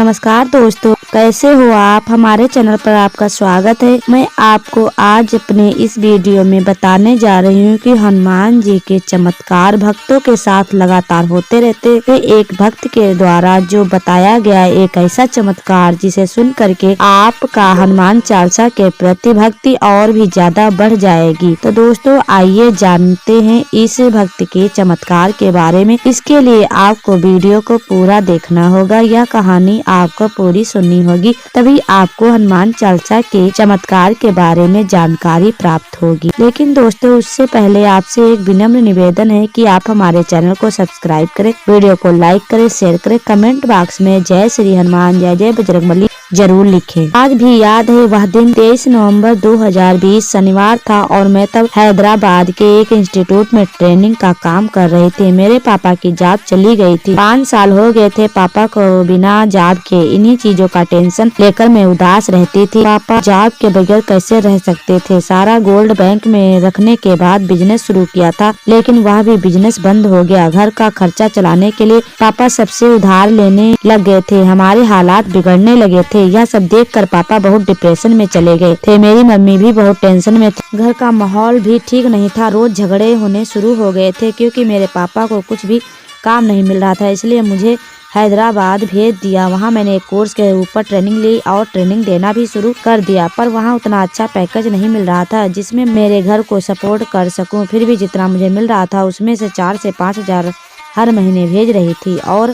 नमस्कार दोस्तों, कैसे हो आप। हमारे चैनल पर आपका स्वागत है। मैं आपको आज अपने इस वीडियो में बताने जा रही हूँ कि हनुमान जी के चमत्कार भक्तों के साथ लगातार होते रहते हैं। एक भक्त के द्वारा जो बताया गया एक ऐसा चमत्कार जिसे सुन करके आपका हनुमान चालीसा के प्रति भक्ति और भी ज्यादा बढ़ जाएगी। तो दोस्तों आइए जानते हैं इस भक्त के चमत्कार के बारे में। इसके लिए आपको वीडियो को पूरा देखना होगा। यह कहानी आपको पूरी सुननी होगी, तभी आपको हनुमान चालीसा के चमत्कार के बारे में जानकारी प्राप्त होगी। लेकिन दोस्तों उससे पहले आपसे एक विनम्र निवेदन है कि आप हमारे चैनल को सब्सक्राइब करें, वीडियो को लाइक करें, शेयर करें, कमेंट बॉक्स में जय श्री हनुमान, जय जय बजरंगबली जरूर लिखें। आज भी याद है वह दिन 23 नवंबर 2020 शनिवार था और मैं तब हैदराबाद के एक इंस्टीट्यूट में ट्रेनिंग का काम कर रहे थे। मेरे पापा की जॉब चली गई थी। 5 साल हो गए थे पापा को बिना जॉब के। इन्हीं चीजों का टेंशन लेकर मैं उदास रहती थी। पापा जॉब के बगैर कैसे रह सकते थे। सारा गोल्ड बैंक में रखने के बाद बिजनेस शुरू किया था, लेकिन वह भी बिजनेस बंद हो गया। घर का खर्चा चलाने के लिए पापा सबसे उधार लेने लग गए थे। हमारे हालात बिगड़ने लगे थे। यह सब देखकर पापा बहुत डिप्रेशन में चले गए थे। मेरी मम्मी भी बहुत टेंशन में थी। घर का माहौल भी ठीक नहीं था। रोज झगड़े होने शुरू हो गए थे क्योंकि मेरे पापा को कुछ भी काम नहीं मिल रहा था। इसलिए मुझे हैदराबाद भेज दिया। वहाँ मैंने एक कोर्स के ऊपर ट्रेनिंग ली और ट्रेनिंग देना भी शुरू कर दिया, पर वहाँ उतना अच्छा पैकेज नहीं मिल रहा था जिसमें मेरे घर को सपोर्ट कर सकूं। फिर भी जितना मुझे मिल रहा था उसमें से 4 से 5 हजार हर महीने भेज रही थी। और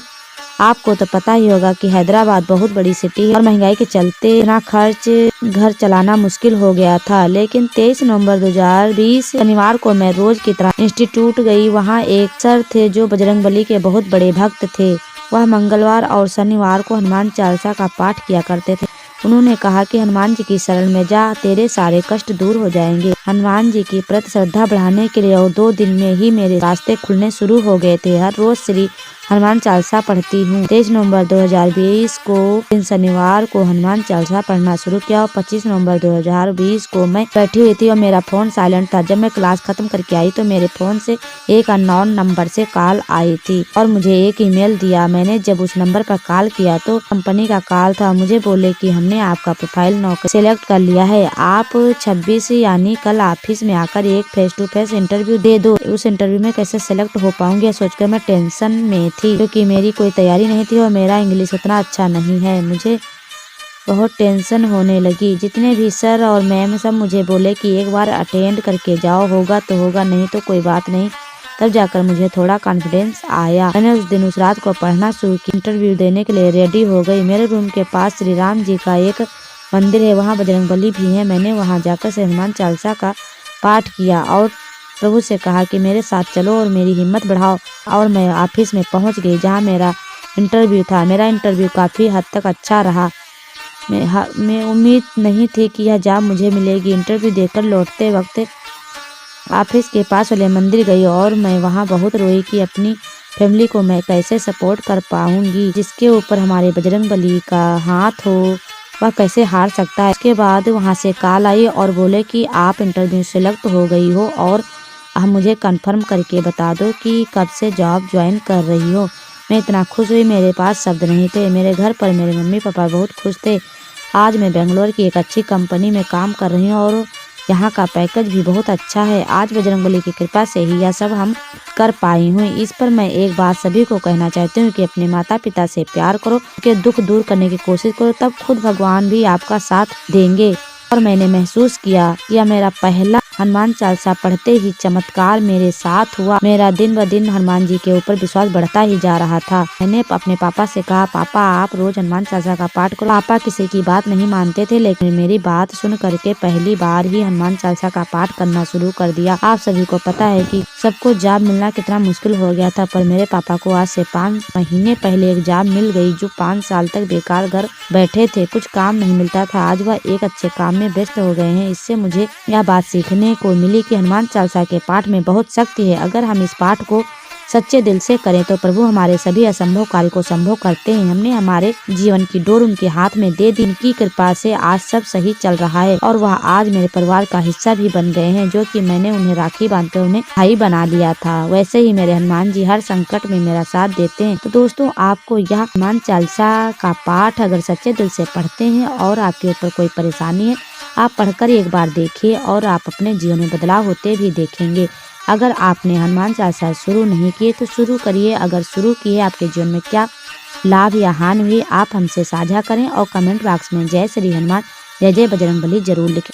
आपको तो पता ही होगा कि हैदराबाद बहुत बड़ी सिटी है और महंगाई के चलते इतना खर्च घर चलाना मुश्किल हो गया था। लेकिन 23 नवंबर 2020 शनिवार को मैं रोज की तरह इंस्टीट्यूट गई। वहाँ एक सर थे जो बजरंगबली के बहुत बड़े भक्त थे। वह मंगलवार और शनिवार को हनुमान चालीसा का पाठ किया करते थे। उन्होंने कहा कि हनुमान जी की शरण में जा, तेरे सारे कष्ट दूर हो जाएंगे। हनुमान जी की प्रति श्रद्धा बढ़ाने के लिए और 2 दिन में ही मेरे रास्ते खुलने शुरू हो गए थे। हर रोज श्री हनुमान चालीसा पढ़ती हूँ। 23 नवंबर 2020 को दिन शनिवार को हनुमान चालीसा पढ़ना शुरू किया और 25 नवंबर 2020 को मैं बैठी हुई थी और मेरा फोन साइलेंट था। जब मैं क्लास खत्म करके आई तो मेरे फोन से एक अननोन नंबर से कॉल आई थी और मुझे एक ईमेल दिया। मैंने जब उस नंबर पर कॉल किया तो कंपनी का कॉल था। मुझे बोले कि हमने आपका प्रोफाइल नौकरी सिलेक्ट कर लिया है, आप 26 यानी कल ऑफिस में आकर एक फेस टू फेस इंटरव्यू दे दो। उस इंटरव्यू में कैसे सिलेक्ट हो पाऊंगी सोचकर मैं टेंशन में थी क्योंकि मेरी कोई तैयारी नहीं थी और मेरा इंग्लिश उतना अच्छा नहीं है। मुझे बहुत टेंशन होने लगी। जितने भी सर और मैम सब मुझे बोले कि एक बार अटेंड करके जाओ, होगा तो होगा, नहीं तो कोई बात नहीं। तब जाकर मुझे थोड़ा कॉन्फिडेंस आया। मैंने उस दिन उस रात को पढ़ना शुरू किया। इंटरव्यू देने के लिए रेडी हो गई। मेरे रूम के पास श्री राम जी का एक मंदिर है, वहाँ बजरंगबली भी है। मैंने वहाँ जाकर से हनुमान चालीसा का पाठ किया और प्रभु से कहा कि मेरे साथ चलो और मेरी हिम्मत बढ़ाओ। और मैं ऑफिस में पहुंच गई जहां मेरा इंटरव्यू था। मेरा इंटरव्यू काफ़ी हद तक अच्छा रहा। मैं उम्मीद नहीं थी कि यह जॉब मुझे मिलेगी। इंटरव्यू देकर लौटते वक्त ऑफिस के पास वाले मंदिर गई और मैं वहां बहुत रोई कि अपनी फैमिली को मैं कैसे सपोर्ट कर पाऊंगी। जिसके ऊपर हमारे बजरंगबली का हाथ हो वह कैसे हार सकता है। इसके बाद वहां से कॉल आई और बोले कि आप इंटरव्यू सेलेक्ट हो गई हो और आप मुझे कंफर्म करके बता दो कि कब से जॉब ज्वाइन कर रही हो। मैं इतना खुश हुई, मेरे पास शब्द नहीं थे। मेरे घर पर मेरे मम्मी पापा बहुत खुश थे। आज मैं बेंगलोर की एक अच्छी कंपनी में काम कर रही हूँ और यहाँ का पैकेज भी बहुत अच्छा है। आज बजरंगबली की कृपा से ही यह सब हम कर पाई हूँ। इस पर मैं एक बात सभी को कहना चाहती हूँ कि अपने माता पिता से प्यार करो, उनके दुख दूर करने की कोशिश करो, तब खुद भगवान भी आपका साथ देंगे। और मैंने महसूस किया यह मेरा पहला हनुमान चालीसा पढ़ते ही चमत्कार मेरे साथ हुआ। मेरा दिन ब दिन हनुमान जी के ऊपर विश्वास बढ़ता ही जा रहा था। मैंने अपने पापा से कहा, पापा आप रोज हनुमान चालीसा का पाठ करो। पापा किसी की बात नहीं मानते थे, लेकिन मेरी बात सुन करके पहली बार ही हनुमान चालीसा का पाठ करना शुरू कर दिया। आप सभी को पता है कि सबको जॉब मिलना कितना मुश्किल हो गया था, पर मेरे पापा को आज से 5 महीने पहले एक जॉब मिल गई। जो 5 साल तक बेकार घर बैठे थे, कुछ काम नहीं मिलता था, आज वह एक अच्छे काम में व्यस्त हो गए हैं। इससे मुझे यह बात सीखने को मिली कि हनुमान चालीसा के पाठ में बहुत शक्ति है। अगर हम इस पाठ को सच्चे दिल से करें तो प्रभु हमारे सभी असंभव कार्य को संभव करते हैं। हमने हमारे जीवन की डोर उनके हाथ में दे दी। उनकी कृपा से आज सब सही चल रहा है और वह आज मेरे परिवार का हिस्सा भी बन गए हैं, जो कि मैंने उन्हें राखी बांधकर उन्हें भाई बना लिया था। वैसे ही मेरे हनुमान जी हर संकट में मेरा साथ देते हैं। तो दोस्तों, आपको यह हनुमान चालीसा का पाठ अगर सच्चे दिल से पढ़ते हैं और आपके ऊपर कोई परेशानी है, आप पढ़कर एक बार देखिए और आप अपने जीवन में बदलाव होते भी देखेंगे। अगर आपने हनुमान चालीसा शुरू नहीं किए तो शुरू करिए। अगर शुरू किए, आपके जीवन में क्या लाभ या हानि हुई, आप हमसे साझा करें और कमेंट बॉक्स में जय श्री हनुमान, जय जय बजरंगबली जरूर लिखें।